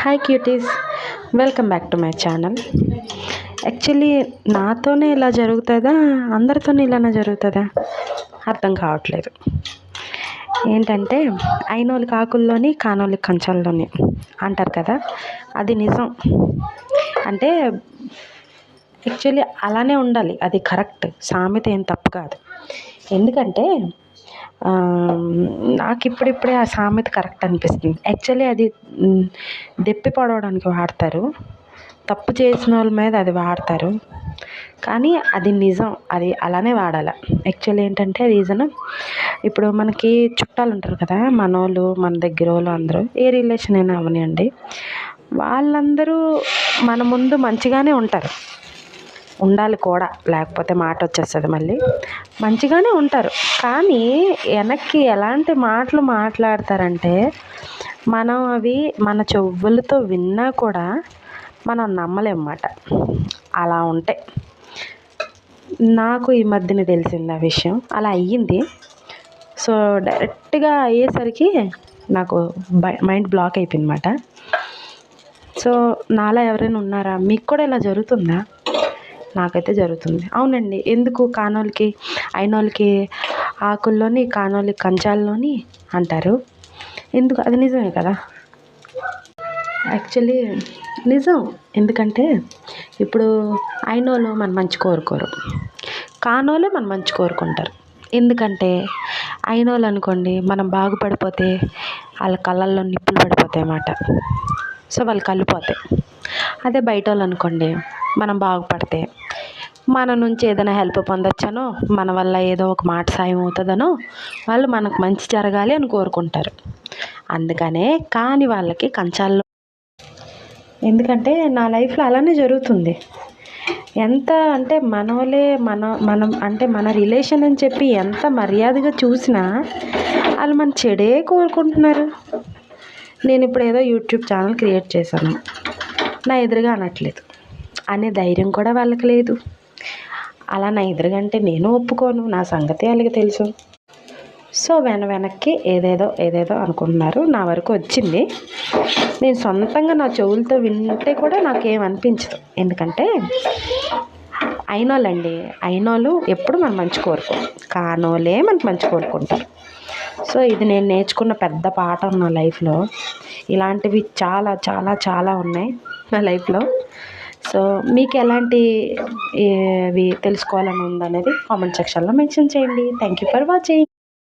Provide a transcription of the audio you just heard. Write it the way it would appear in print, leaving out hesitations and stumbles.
Hi cuties, welcome back to my channel. Actually నాతోనే ఇలా జరుగుతుందా, అందరితోనే ఇలానే జరుగుతుందా అర్థం కావట్లేదు. ఏంటంటే అయినోళ్ళ కాకుల్లోని కానోళ్ళ కంచాల్లోని అంటారు కదా, అది నిజం. అంటే యాక్చువల్లీ అలానే ఉండాలి, అది కరెక్ట్, సామెత ఏం తప్పు కాదు. ఎందుకంటే నాకు ఇప్పుడిప్పుడే ఆ సామెత కరెక్ట్ అనిపిస్తుంది. యాక్చువల్లీ అది దెప్పి పొడవడానికి వాడతారు, తప్పు చేసిన వాళ్ళ మీద అది వాడతారు, కానీ అది నిజం, అది అలానే వాడాలి. యాక్చువల్లీ ఏంటంటే రీజను, ఇప్పుడు మనకి చుట్టాలు ఉంటారు కదా, మనోళ్ళు, మన దగ్గర వాళ్ళు, అందరూ ఏ రిలేషన్ అయినా అవనివ్వండి, వాళ్ళందరూ మన ముందు మంచిగానే ఉంటారు, ఉండాలి కూడా, లేకపోతే మాట వచ్చేస్తుంది మళ్ళీ. మంచిగానే ఉంటారు, కానీ వెనక్కి ఎలాంటి మాటలు మాట్లాడతారంటే మనం అవి మన చెవులతో విన్నా కూడా మనం నమ్మలేమన్నమాట. అలా ఉంటాయి. నాకు ఈ మధ్యన తెలిసింది ఆ విషయం, అలా అయ్యింది. సో డైరెక్ట్గా అయ్యేసరికి నాకు మైండ్ బ్లాక్ అయిపోయింది అన్నమాట. సో నాలా ఎవరైనా ఉన్నారా, మీకు కూడా ఇలా జరుగుతుందా? నాకైతే జరుగుతుంది. అవునండి, ఎందుకు కానోళ్ళకి అయినోళ్ళకి ఆకుల్లోని కానోళ్ళకి కంచాల్లోని అంటారు, ఎందుకు? అది నిజమే కదా, యాక్చువల్లీ నిజం. ఎందుకంటే ఇప్పుడు అయినోళ్ళు మన మంచి కోరుకోరు, కానోళ్ళు మన మంచి కోరుకుంటారు. ఎందుకంటే అయినోళ్ళు అనుకోండి, మనం బాగుపడిపోతే వాళ్ళ కళ్ళల్లో నిప్పులు పడిపోతాయి అన్నమాట. సో వాళ్ళు కళ్ళిపోతాయి. అదే బయట వాళ్ళు అనుకోండి, మనం బాగుపడితే మన నుంచి ఏదైనా హెల్ప్ పొందొచ్చనో, మన వల్ల ఏదో ఒక మాట సాయం అవుతుందనో వాళ్ళు మనకు మంచి జరగాలి అని కోరుకుంటారు. అందుకనే కాని వాళ్ళకి కంచాల్లో. ఎందుకంటే నా లైఫ్లో అలానే జరుగుతుంది. ఎంత అంటే మనోళ్ళే మనం అంటే మన రిలేషన్ అని చెప్పి ఎంత మర్యాదగా చూసినా వాళ్ళు మన చెడే కోరుకుంటున్నారు. నేను ఇప్పుడు ఏదో యూట్యూబ్ ఛానల్ క్రియేట్ చేశాను, నా ఎదురుగా అనట్లేదు అనే ధైర్యం కూడా వాళ్ళకి లేదు. అలా నా ఎదురుగంటే నేను ఒప్పుకోను, నా సంగతి వాళ్ళకి తెలుసు. సో వెనక్కి ఏదేదో అనుకుంటున్నారు. నా వరకు వచ్చింది, నేను సొంతంగా నా చెవులతో వింటే కూడా నాకేం అనిపించదు. ఎందుకంటే అయినోళ్ళండి, అయినోళ్ళు ఎప్పుడు మనం మంచి కోరుకోరు, కానోళ్ళే మనకు మంచి కోరుకుంటారు. సో ఇది నేను నేర్చుకున్న పెద్ద పాఠం నా లైఫ్లో. ఇలాంటివి చాలా చాలా చాలా ఉన్నాయి నా లైఫ్లో. సో మీకు ఎలాంటి ఇవి తెలుసుకోవాలని ఉందనేది కామెంట్ సెక్షన్లో మెన్షన్ చేయండి. Thank you for watching.